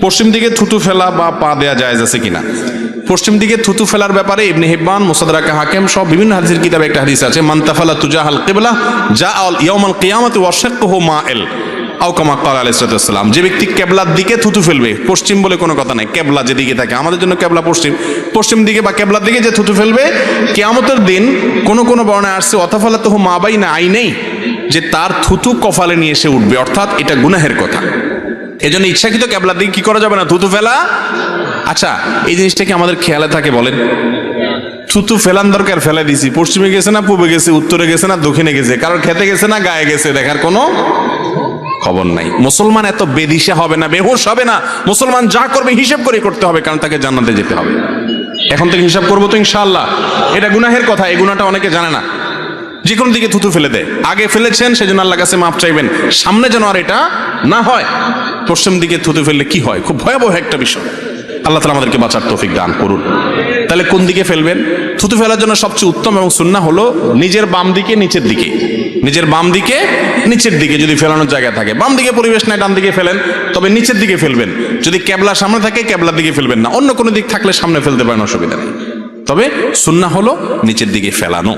পশ্চিম দিকে থুতু ফেলা বা পা দেয়া জায়েজ আছে কিনা? পশ্চিম দিকে থুতু ফেলার ব্যাপারে ইবনে হিব্বান, মুসাদরাকে হাকিম সব বিভিন্ন হাদিসের কিতাবে একটা হাদিস আছে, মান তাফালা তুজাহাল কিবলা জাআল ইয়াউমাল কিয়ামাতি ওয়া শাক্কুহু মাইল আও কামা ক্বালা আলাইহিস সালাম। যে ব্যক্তি কিবলার দিকে থুতু ফেলবে, পশ্চিম বলে কোনো কথা নাই, কিবলা যেদিকে থাকে, আমাদের জন্য কিবলা পশ্চিম, পশ্চিম দিকে বা কিবলার দিকে যে থুতু ফেলবে, কিয়ামতের দিন কোন কোন বর্ণনায় আসছে অতাফালাতুহু মা বাইনা আইনাই, যে তার থুতু কপালে নিয়ে এসে উঠবে, অর্থাৎ এটা গুনাহের কথা। এজন্য ইচ্ছাকৃত কিবলার দিকে কি করা যাবে না, থুতু ফেলা। আচ্ছা, এই জিনিসটা কি আমাদের খেয়ালে থাকে বলেন? থুতু ফেলান দরকার, ফেলে দিছি, পশ্চিমে গেছে না পূবে গেছে, উত্তরে গেছে না দক্ষিণে গেছে, কারোর খেতে গেছে না গায়ে গেছে, দেখার কোনো খবর নাই। মুসলমান এত বেদিশা হবে না, বেহুশ হবে না। মুসলমান যা করবে হিসাব করে করতে হবে, কারণ তাকে জান্নাতে যেতে হবে। এখন থেকে হিসাব করবো তো ইনশাআল্লাহ। এটা গুনাহের কথা, এই গুনাহটা অনেকে জানে না। যে কোনো দিকে থুতু ফেলে দেয়, আগে ফেলেছেন সেজন্য আল্লাহর কাছে মাপ চাইবেন, সামনে যেন আর এটা না হয়। পশ্চিম দিকে থুতু ফেললে কি হয়, খুব ভয়াবহ একটা বিষয়। আল্লাহ তাআলা আমাদেরকে বাঁচার তৌফিক দান করুন। তাহলে কোন দিকে ফেলবেন? থুতু ফেলার জন্য সবচেয়ে উত্তম এবং সুন্নাহ হলো নিজের বাম দিকে নিচের দিকে, নিজের বাম দিকে নিচের দিকে যদি ফেলানোর জায়গা থাকে। বাম দিকে পরিবেশ নাই, ডান দিকে ফেলেন, তবে নিচের দিকে ফেলবেন। যদি ক্যাবলা সামনে থাকে ক্যাবলার দিকে ফেলবেন না, অন্য কোনো দিক থাকলে সামনে ফেলতে পারেন, অসুবিধা নেই। তবে সুন্নাহ হলো নিচের দিকে ফেলানো।